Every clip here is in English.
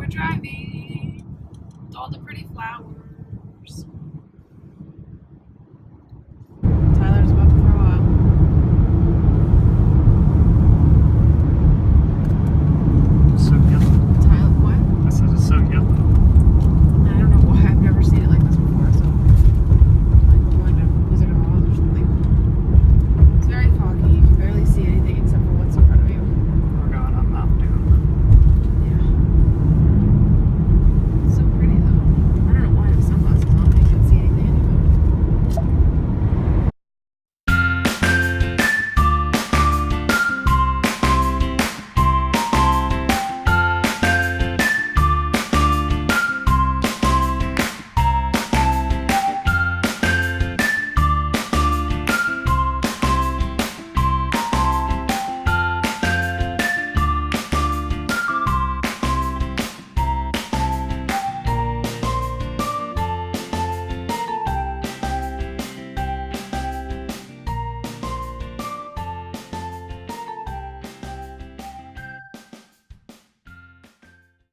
driving with all the pretty flowers. Tyler's about to throw up. So yellow. Tyler, what? I said it's so yellow. I don't know why. I've never seen it like this before, so like we're going to Wizard of Oz or something. It's very foggy. You can barely see anything except for what's in front of you. We're going on Mountain Dew. Yeah. It's so pretty though. I don't know why I have sunglasses on. I can't see anything anyway.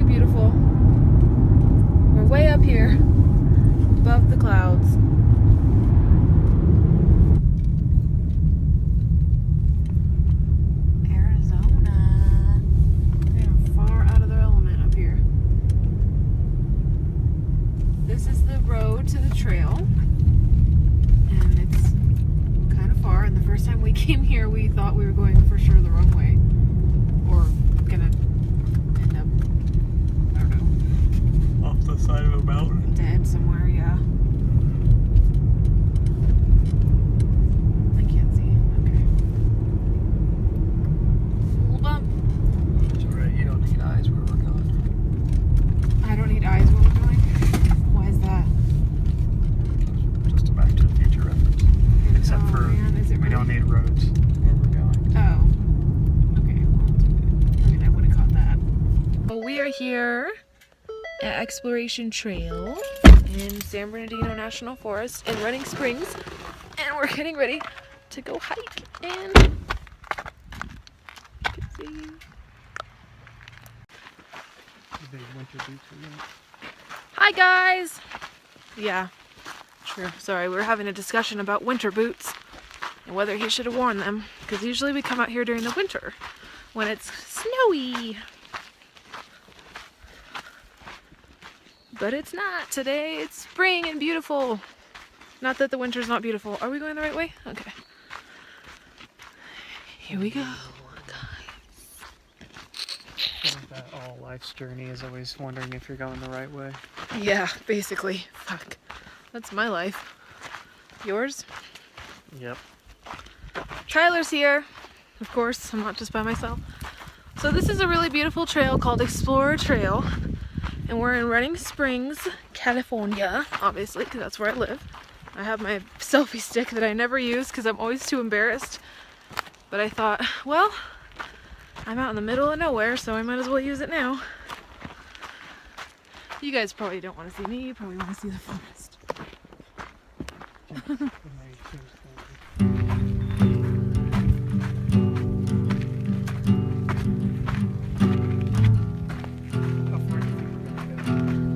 Beautiful. We're way up here, above the clouds. Arizona. They are far out of their element up here. This is the road to the trail, and it's kind of far. And the first time we came here, we thought we were going for sure the wrong way, or gonna end up, I don't know, Off the side of a mountain. dead somewhere. Yeah. I can't see. Okay. Hold up. It's alright, you don't need eyes where we're going. I don't need eyes where we're going. Why is that? Just a Back to the Future reference. Except Oh, for man, is it we don't really? need roads where we're going. Oh. Okay. Well, it's okay. I mean, I would have caught that. Well, we are here at Exploration Trail in San Bernardino National Forest in Running Springs, and we're getting ready to go hike. And you can see. The big winter boots again. Hi guys! Yeah, true. Sorry, we were having a discussion about winter boots and whether he should have worn them, because usually we come out here during the winter when it's snowy. But it's not. Today it's spring and beautiful. Not that the winter's not beautiful. Are we going the right way? Okay. Here we go. Isn't that all life's journey is always wondering if you're going the right way? Yeah, basically. Fuck. That's my life. Yours? Yep. Tyler's here. Of course, I'm not just by myself. So this is a really beautiful trail called Explorer Trail. And we're in Running Springs, California, obviously, because that's where I live. I have my selfie stick that I never use because I'm always too embarrassed. But I thought, well, I'm out in the middle of nowhere, so I might as well use it now. You guys probably don't want to see me, you probably want to see the forest.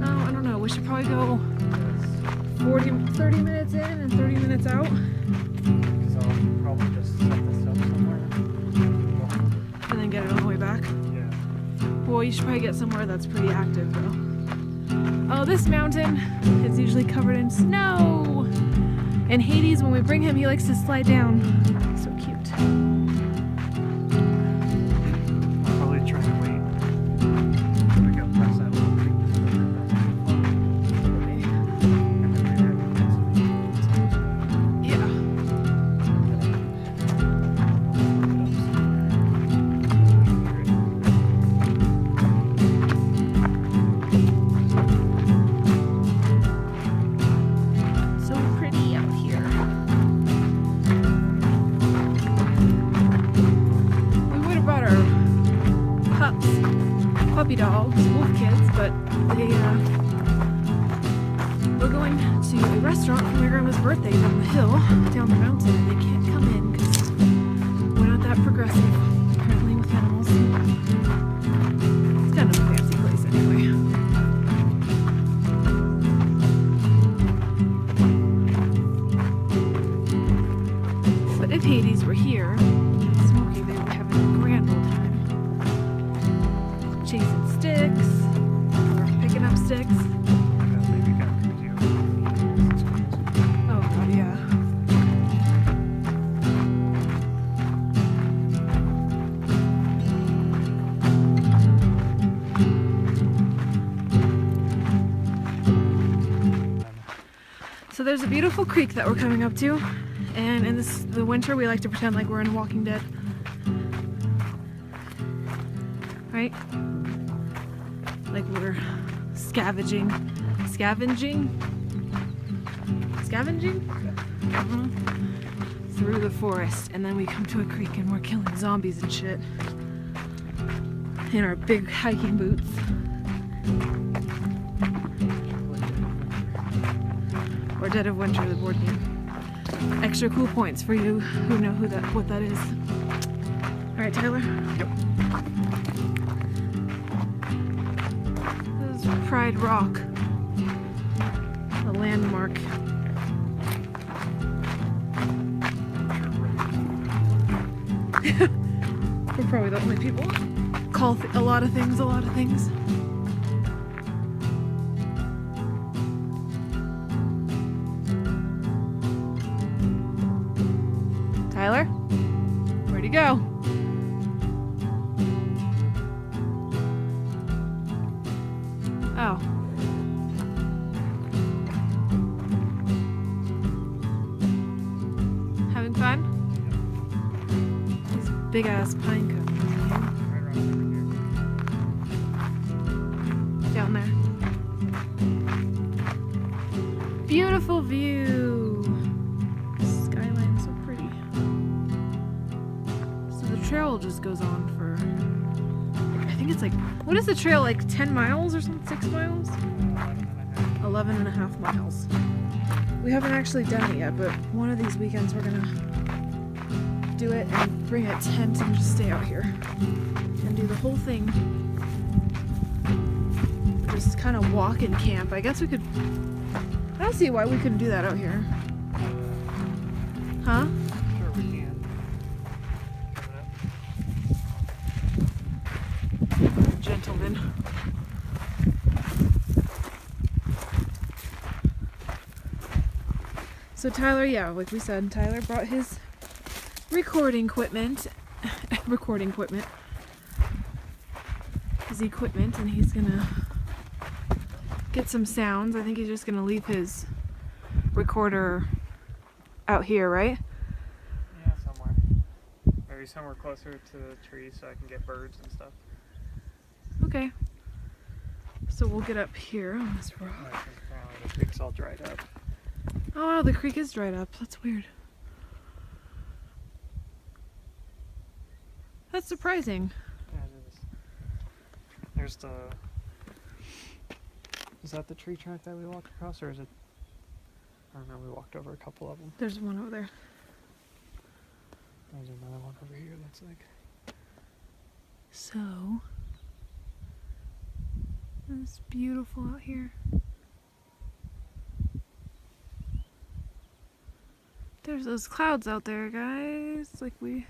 Oh, I don't know, we should probably go 30 minutes in and 30 minutes out. Because I'll probably just set this up somewhere. And then get it on the way back. Yeah. Well, you should probably get somewhere that's pretty active though. Oh, this mountain is usually covered in snow. And Hades, when we bring him, he likes to slide down. So cute. I'll probably try to wait. We go past that little creek. Yeah. So pretty out here. We would have brought our puppy dogs, wolf kids, but they we're going to a restaurant for my grandma's birthday down the hill, down the mountain, and they can't come in because we're not that progressive apparently with animals. It's kind of a fancy place anyway. and sticks. We're picking up sticks. Maybe kind of crazy over. Oh god, yeah. So there's a beautiful creek that we're coming up to, and in the winter we like to pretend like we're in Walking Dead. Right? Like we're scavenging through the forest, and then we come to a creek and we're killing zombies and shit in our big hiking boots. Or Dead of Winter, the board game. Extra cool points for you who know what that is. All right, Tyler. Yep. This is Pride Rock, a landmark. We're probably the only people call a lot of things. Tyler, where'd he go? Oh. Having fun? These big ass pine cones. Down there. Beautiful view. Skyline's so pretty. So the trail just goes on for, I think it's like, what is the trail, like 10 miles or something? 6 miles? 11 and a half miles. We haven't actually done it yet, but one of these weekends we're gonna do it and bring a tent and just stay out here and do the whole thing. Just kind of walk and camp. I guess we could, I don't see why we couldn't do that out here. Huh? Sure we can. Gentlemen. So Tyler, yeah, like we said, Tyler brought his recording equipment, and he's gonna get some sounds. I think he's just gonna leave his recorder out here, right? Yeah, somewhere. Maybe somewhere closer to the trees so I can get birds and stuff. Okay. So we'll get up here on this rock. I think the creek's all dried up. Oh wow, the creek is dried up. That's weird. That's surprising. Yeah, it is. There's the... Is that the tree trunk that we walked across, or is it... I don't know, we walked over a couple of them. There's one over there. There's another one over here that's like... So, it's beautiful out here. There's those clouds out there, guys, like we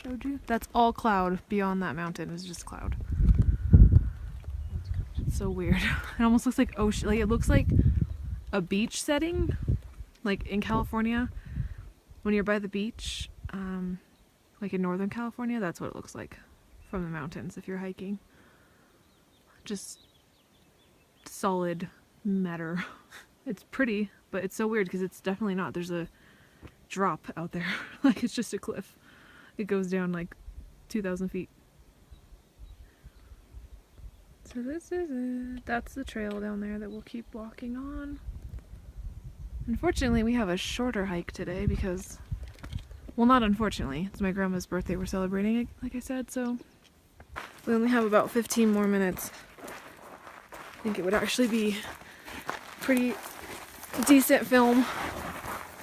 showed you. That's all cloud. Beyond that mountain is just cloud. It's so weird. It almost looks like ocean. Like it looks like a beach setting, like in California. When you're by the beach, like in Northern California, that's what it looks like from the mountains if you're hiking. Just solid matter. It's pretty, but it's so weird because it's definitely not. There's a drop out there. Like it's just a cliff. It goes down like 2,000 feet. So this is it. That's the trail down there that we'll keep walking on. Unfortunately, we have a shorter hike today because, well, not unfortunately, it's my grandma's birthday we're celebrating, like I said, so we only have about 15 more minutes. I think it would actually be pretty decent film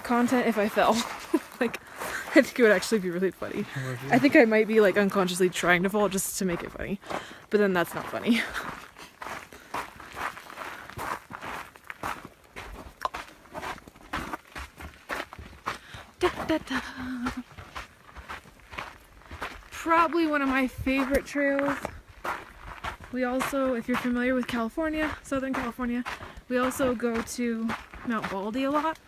content if I fell. Like, I think it would actually be really funny. I think I might be like unconsciously trying to fall just to make it funny, but then that's not funny. Da, da, da. Probably one of my favorite trails We also, if you're familiar with California, Southern California, we also go to Mount Baldy a lot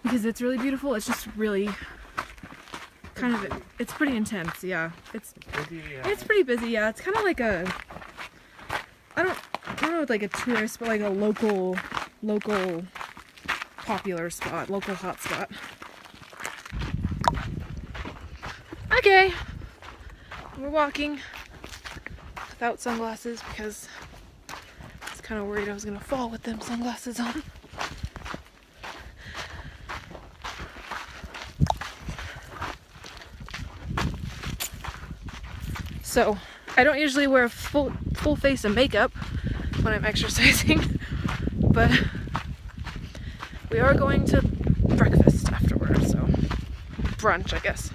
because it's really beautiful. It's just really kind of, it's pretty intense, yeah. It's pretty busy, yeah. It's kind of like a, I don't know, like a tourist, but like a local popular spot, local hot spot. Okay, we're walking without sunglasses because I was kind of worried I was gonna fall with them sunglasses on. So, I don't usually wear a full face of makeup when I'm exercising, but we are going to breakfast afterwards, so brunch, I guess.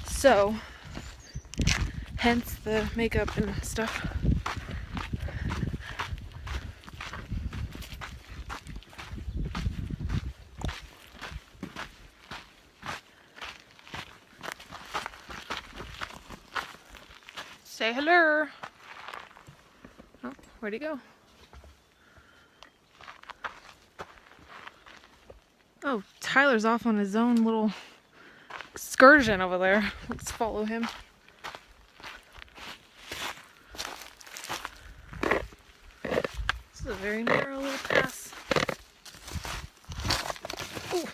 So, hence the makeup and stuff. Say hello. Oh, where'd he go? Oh, Tyler's off on his own little excursion over there. Let's follow him. This is a very narrow little pass. Ooh.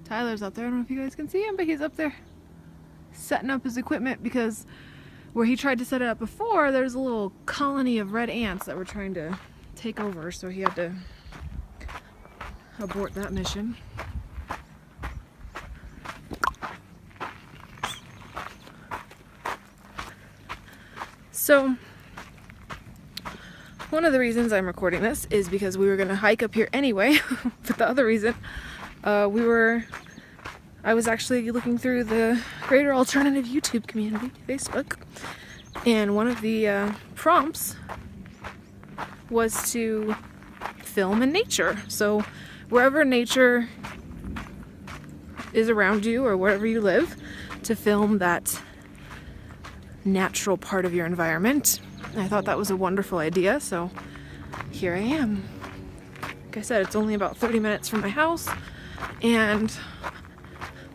Tyler's up there. I don't know if you guys can see him, but he's up there setting up his equipment because where he tried to set it up before, there's a little colony of red ants that were trying to take over, so he had to abort that mission. So, one of the reasons I'm recording this is because we were going to hike up here anyway, but the other reason, I was actually looking through the Greater Alternative YouTube community, Facebook, and one of the prompts was to film in nature. So wherever nature is around you or wherever you live, to film that natural part of your environment. And I thought that was a wonderful idea, so here I am. Like I said, it's only about 30 minutes from my house, and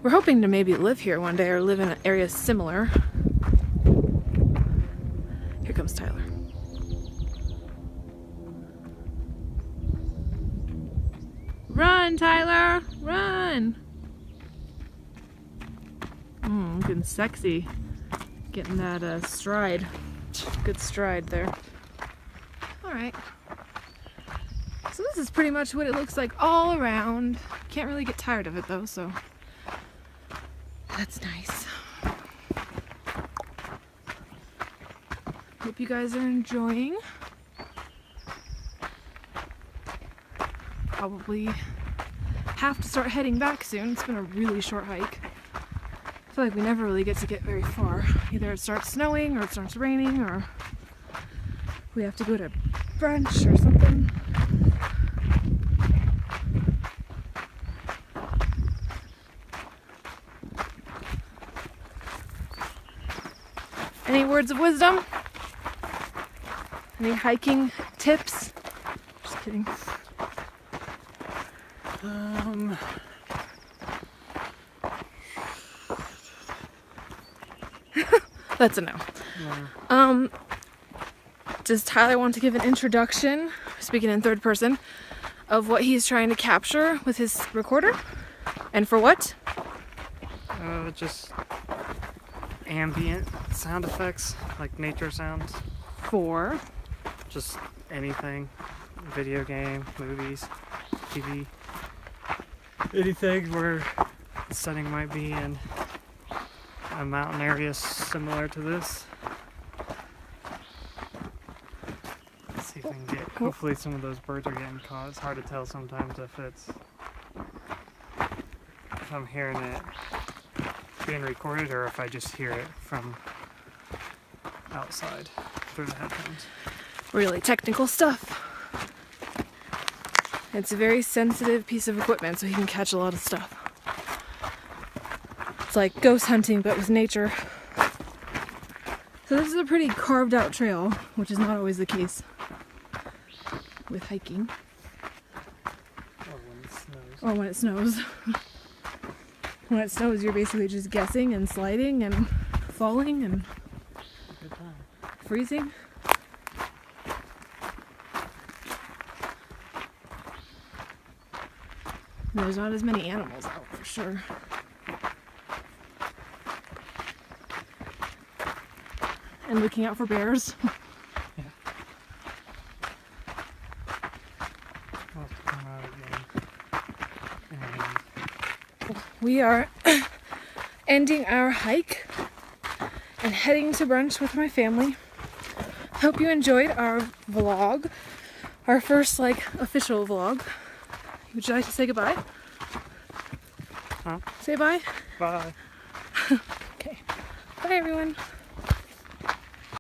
we're hoping to maybe live here one day or live in an area similar. Here comes Tyler. Run, Tyler! Run! Looking sexy. Getting that stride. Good stride there. Alright. So this is pretty much what it looks like all around. Can't really get tired of it though, so that's nice. Hope you guys are enjoying. Probably have to start heading back soon. It's been a really short hike. I feel like we never really get to get very far. Either it starts snowing or it starts raining or we have to go to brunch or something. Any words of wisdom? Any hiking tips? Just kidding. That's a no. No. Does Tyler want to give an introduction, speaking in third person, of what he's trying to capture with his recorder? And for what? Just ambient sound effects, like nature sounds. For? Just anything. Video game, movies, TV. Anything where the setting might be in a mountain area similar to this. Let's see if we can get, hopefully some of those birds are getting caught. It's hard to tell sometimes if if I'm hearing it being recorded or if I just hear it from outside through the headphones. Really technical stuff. It's a very sensitive piece of equipment, so he can catch a lot of stuff. It's like ghost hunting, but with nature. So this is a pretty carved out trail, which is not always the case with hiking. Or when it snows. Or when it snows. When it snows, you're basically just guessing and sliding and falling and Good time. freezing. There's not as many animals out for sure. And looking out for bears. Yeah. I'll have to come out again. And We are ending our hike and heading to brunch with my family. Hope you enjoyed our vlog. Our first official vlog. Would you like to say goodbye? Huh? Say bye? bye. Okay. Bye everyone.